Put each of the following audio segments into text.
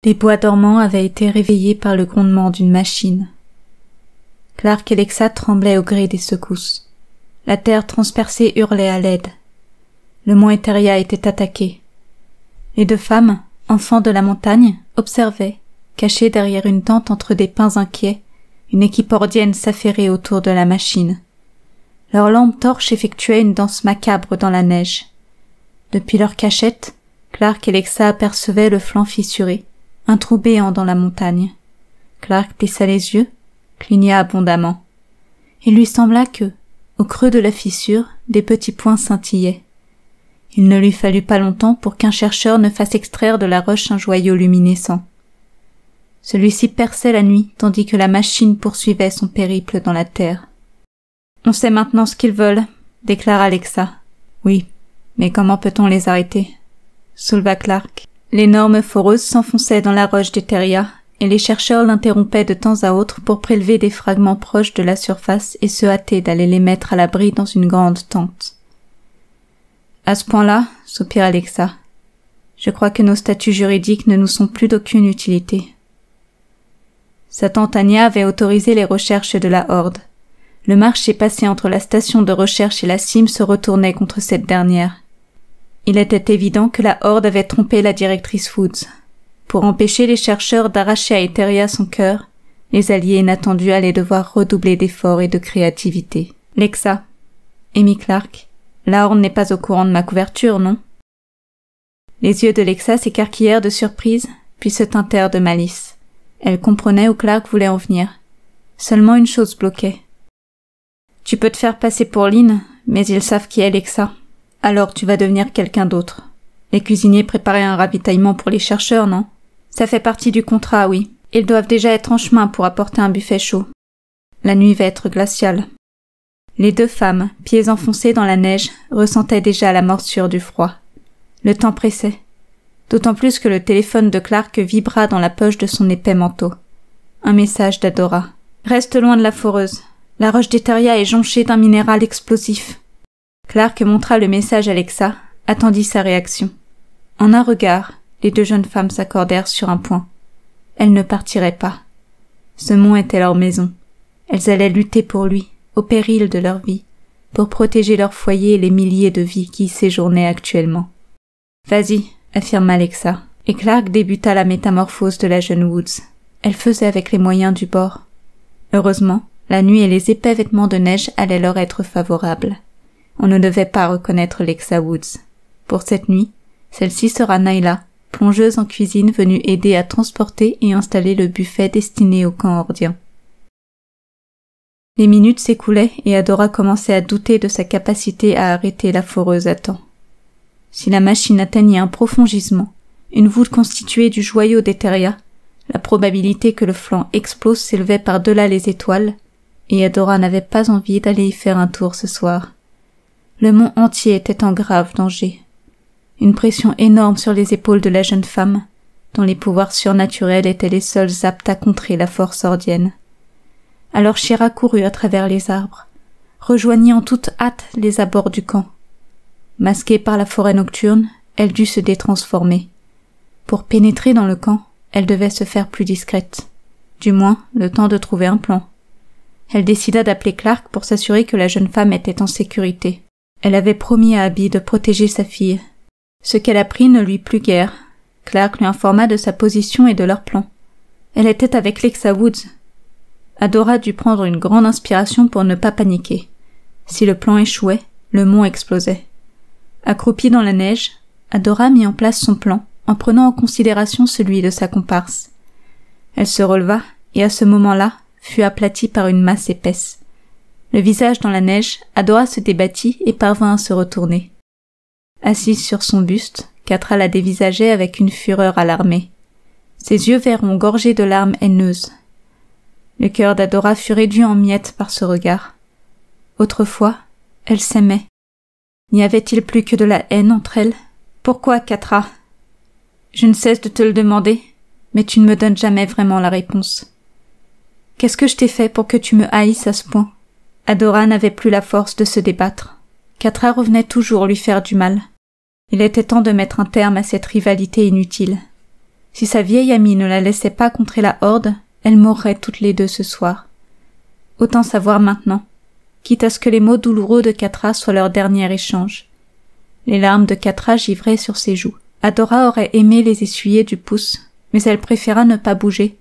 Les bois dormants avaient été réveillés par le grondement d'une machine. Clark et Lexa tremblaient au gré des secousses. La terre transpercée hurlait à l'aide. Le mont Eteria était attaqué. Les deux femmes, enfants de la montagne, observaient, cachées derrière une tente entre des pins inquiets, une équipe ordienne s'affairer autour de la machine. Leurs lampes torches effectuaient une danse macabre dans la neige. Depuis leur cachette, Clark et Lexa apercevaient le flanc fissuré, un trou béant dans la montagne. Clark plissa les yeux, cligna abondamment. Il lui sembla que, au creux de la fissure, des petits points scintillaient. Il ne lui fallut pas longtemps pour qu'un chercheur ne fasse extraire de la roche un joyau luminescent. Celui-ci perçait la nuit tandis que la machine poursuivait son périple dans la terre. « On sait maintenant ce qu'ils veulent », déclara Lexa. « Oui, mais comment peut-on les arrêter ?» souleva Clark. L'énorme foreuse s'enfonçait dans la roche d'Eteria, et les chercheurs l'interrompaient de temps à autre pour prélever des fragments proches de la surface et se hâter d'aller les mettre à l'abri dans une grande tente. « À ce point-là, soupira Lexa, je crois que nos statuts juridiques ne nous sont plus d'aucune utilité. » Sa tante Anya avait autorisé les recherches de la Horde. Le marché passé entre la station de recherche et la cime se retournait contre cette dernière. Il était évident que la Horde avait trompé la directrice Woods. Pour empêcher les chercheurs d'arracher à Eteria son cœur, les alliés inattendus allaient devoir redoubler d'efforts et de créativité. « Lexa, émit Clark, la Horde n'est pas au courant de ma couverture, non ?» Les yeux de Lexa s'écarquillèrent de surprise, puis se teintèrent de malice. Elle comprenait où Clark voulait en venir. Seulement une chose bloquait. « Tu peux te faire passer pour Lynn, mais ils savent qui est Lexa. Alors tu vas devenir quelqu'un d'autre. Les cuisiniers préparaient un ravitaillement pour les chercheurs, non? Ça fait partie du contrat, oui. Ils doivent déjà être en chemin pour apporter un buffet chaud. La nuit va être glaciale. » Les deux femmes, pieds enfoncés dans la neige, ressentaient déjà la morsure du froid. Le temps pressait. D'autant plus que le téléphone de Clark vibra dans la poche de son épais manteau. Un message d'Adora. « Reste loin de la foreuse. La roche d'Eteria est jonchée d'un minéral explosif. » Clark montra le message à Lexa, attendit sa réaction. En un regard, les deux jeunes femmes s'accordèrent sur un point. Elles ne partiraient pas. Ce mont était leur maison. Elles allaient lutter pour lui, au péril de leur vie, pour protéger leur foyer et les milliers de vies qui y séjournaient actuellement. « Vas-y », affirma Lexa, et Clark débuta la métamorphose de la jeune Woods. Elle faisait avec les moyens du bord. Heureusement, la nuit et les épais vêtements de neige allaient leur être favorables. On ne devait pas reconnaître Lexa Woods. Pour cette nuit, celle-ci sera Naila, plongeuse en cuisine venue aider à transporter et installer le buffet destiné au camp hordien. Les minutes s'écoulaient et Adora commençait à douter de sa capacité à arrêter la foreuse à temps. Si la machine atteignait un profond gisement, une voûte constituée du joyau d'Eteria, la probabilité que le flanc explose s'élevait par-delà les étoiles, et Adora n'avait pas envie d'aller y faire un tour ce soir. Le mont entier était en grave danger. Une pression énorme sur les épaules de la jeune femme, dont les pouvoirs surnaturels étaient les seuls aptes à contrer la force hordienne. Alors Shira courut à travers les arbres, rejoignit en toute hâte les abords du camp. Masquée par la forêt nocturne, elle dut se détransformer. Pour pénétrer dans le camp, elle devait se faire plus discrète. Du moins, le temps de trouver un plan. Elle décida d'appeler Clark pour s'assurer que la jeune femme était en sécurité. Elle avait promis à Abby de protéger sa fille. Ce qu'elle apprit ne lui plut guère. Clark lui informa de sa position et de leur plan. Elle était avec Lexa Woods. Adora dut prendre une grande inspiration pour ne pas paniquer. Si le plan échouait, le mont explosait. Accroupie dans la neige, Adora mit en place son plan, en prenant en considération celui de sa comparse. Elle se releva, et à ce moment-là, fut aplatie par une masse épaisse. Le visage dans la neige, Adora se débattit et parvint à se retourner. Assise sur son buste, Catra la dévisageait avec une fureur alarmée. Ses yeux verts ont gorgé de larmes haineuses. Le cœur d'Adora fut réduit en miettes par ce regard. Autrefois, elle s'aimait. N'y avait-il plus que de la haine entre elles? Pourquoi, Catra? Je ne cesse de te le demander, mais tu ne me donnes jamais vraiment la réponse. Qu'est-ce que je t'ai fait pour que tu me haïsses à ce point? Adora n'avait plus la force de se débattre. Catra revenait toujours lui faire du mal. Il était temps de mettre un terme à cette rivalité inutile. Si sa vieille amie ne la laissait pas contrer la horde, elles mourraient toutes les deux ce soir. Autant savoir maintenant, quitte à ce que les mots douloureux de Catra soient leur dernier échange. Les larmes de Catra givraient sur ses joues. Adora aurait aimé les essuyer du pouce, mais elle préféra ne pas bouger,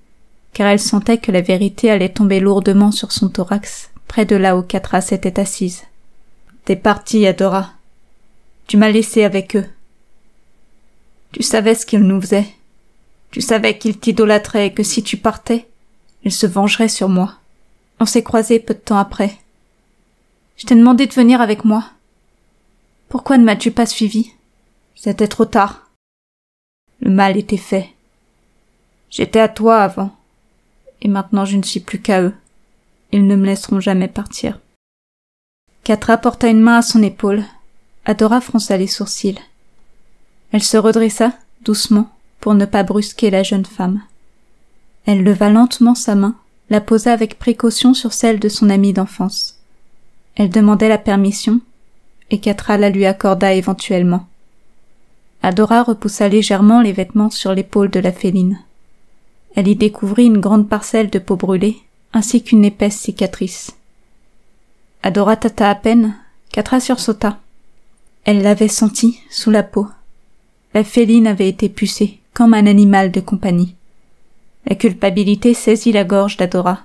car elle sentait que la vérité allait tomber lourdement sur son thorax, près de là où Catra s'était assise. « T'es partie, Adora. Tu m'as laissé avec eux. Tu savais ce qu'ils nous faisaient. Tu savais qu'ils t'idolâtraient et que si tu partais, ils se vengeraient sur moi. On s'est croisés peu de temps après. Je t'ai demandé de venir avec moi. Pourquoi ne m'as-tu pas suivi? C'était trop tard. Le mal était fait. J'étais à toi avant, et maintenant je ne suis plus qu'à eux. Ils ne me laisseront jamais partir. » Catra porta une main à son épaule. Adora fronça les sourcils. Elle se redressa, doucement, pour ne pas brusquer la jeune femme. Elle leva lentement sa main, la posa avec précaution sur celle de son amie d'enfance. Elle demandait la permission, et Catra la lui accorda éventuellement. Adora repoussa légèrement les vêtements sur l'épaule de la féline. Elle y découvrit une grande parcelle de peau brûlée, ainsi qu'une épaisse cicatrice. Adora tâta à peine, Catra sursauta. Elle l'avait senti, sous la peau. La féline avait été pucée, comme un animal de compagnie. La culpabilité saisit la gorge d'Adora.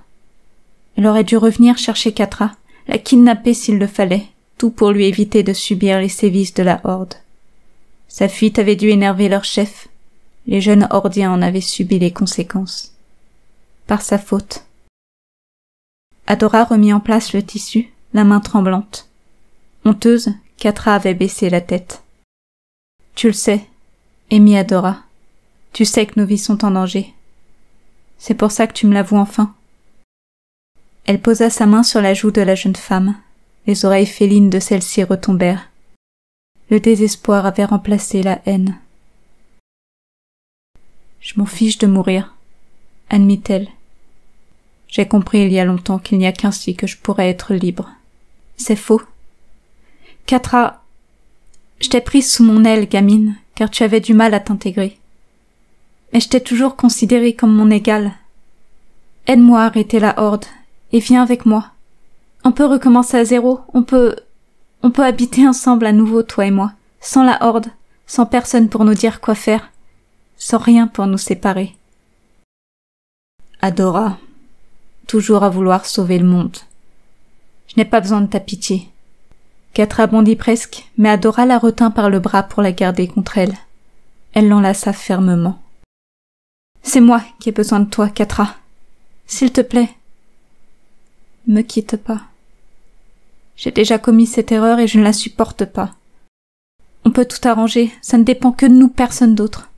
Elle aurait dû revenir chercher Catra, la kidnapper s'il le fallait, tout pour lui éviter de subir les sévices de la horde. Sa fuite avait dû énerver leur chef. Les jeunes hordiens en avaient subi les conséquences. Par sa faute. Adora remit en place le tissu, la main tremblante. Honteuse, Catra avait baissé la tête. « Tu le sais, Amy Adora. Tu sais que nos vies sont en danger. C'est pour ça que tu me l'avoues enfin. » Elle posa sa main sur la joue de la jeune femme. Les oreilles félines de celle-ci retombèrent. Le désespoir avait remplacé la haine. « Je m'en fiche de mourir, » admit-elle. « J'ai compris il y a longtemps qu'il n'y a qu'ainsi que je pourrais être libre. C'est faux. Catra, je t'ai prise sous mon aile, gamine, car tu avais du mal à t'intégrer. Mais je t'ai toujours considérée comme mon égale. Aide-moi à arrêter la horde, et viens avec moi. On peut recommencer à zéro, on peut habiter ensemble à nouveau, toi et moi, sans la horde, sans personne pour nous dire quoi faire, sans rien pour nous séparer. » Adora, toujours à vouloir sauver le monde. Je n'ai pas besoin de ta pitié. Catra bondit presque, mais Adora la retint par le bras pour la garder contre elle. Elle l'enlaça fermement. « C'est moi qui ai besoin de toi, Catra. S'il te plaît. Me quitte pas. J'ai déjà commis cette erreur et je ne la supporte pas. On peut tout arranger, ça ne dépend que de nous, personne d'autre.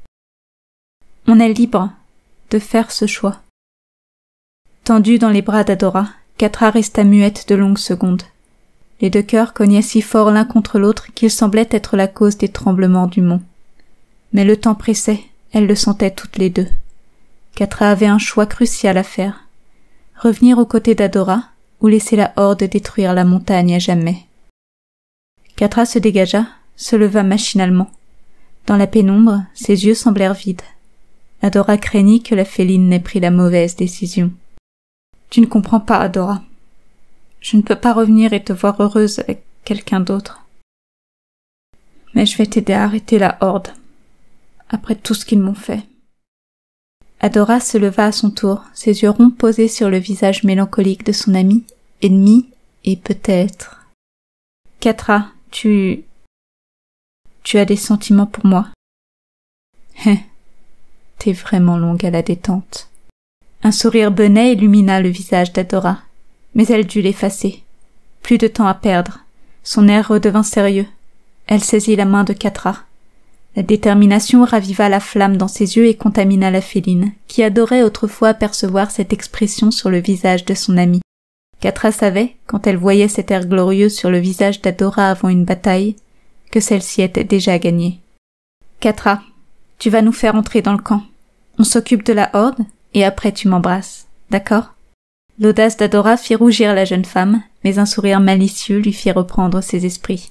On est libre de faire ce choix. » Tendue dans les bras d'Adora, Catra resta muette de longues secondes. Les deux cœurs cognaient si fort l'un contre l'autre qu'ils semblaient être la cause des tremblements du mont. Mais le temps pressait, elles le sentaient toutes les deux. Catra avait un choix crucial à faire. Revenir aux côtés d'Adora, ou laisser la horde détruire la montagne à jamais. Catra se dégagea, se leva machinalement. Dans la pénombre, ses yeux semblèrent vides. Adora craignit que la féline n'ait pris la mauvaise décision. « Tu ne comprends pas, Adora. Je ne peux pas revenir et te voir heureuse avec quelqu'un d'autre. Mais je vais t'aider à arrêter la horde, après tout ce qu'ils m'ont fait. » Adora se leva à son tour, ses yeux ronds posés sur le visage mélancolique de son ami, ennemi et peut-être... « Catra, tu as des sentiments pour moi. » T'es vraiment longue à la détente. Un sourire benêt illumina le visage d'Adora, mais elle dut l'effacer. Plus de temps à perdre. Son air redevint sérieux. Elle saisit la main de Catra. La détermination raviva la flamme dans ses yeux et contamina la féline, qui adorait autrefois apercevoir cette expression sur le visage de son amie. Catra savait, quand elle voyait cet air glorieux sur le visage d'Adora avant une bataille, que celle-ci était déjà gagnée. « Catra, tu vas nous faire entrer dans le camp. On s'occupe de la horde, et après tu m'embrasses, d'accord ?» L'audace d'Adora fit rougir la jeune femme, mais un sourire malicieux lui fit reprendre ses esprits.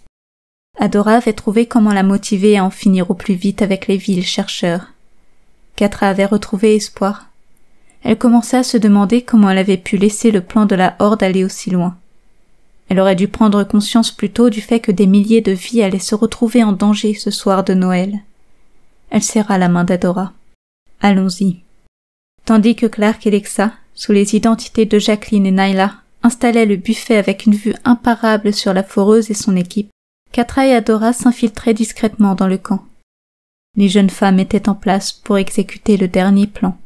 Adora avait trouvé comment la motiver à en finir au plus vite avec les vils chercheurs. Catra avait retrouvé espoir. Elle commençait à se demander comment elle avait pu laisser le plan de la Horde aller aussi loin. Elle aurait dû prendre conscience plus tôt du fait que des milliers de vies allaient se retrouver en danger ce soir de Noël. Elle serra la main d'Adora. « Allons-y. » Tandis que Clark et Lexa, sous les identités de Jacqueline et Nyla, installaient le buffet avec une vue imparable sur la foreuse et son équipe, Catra et Adora s'infiltraient discrètement dans le camp. Les jeunes femmes étaient en place pour exécuter le dernier plan.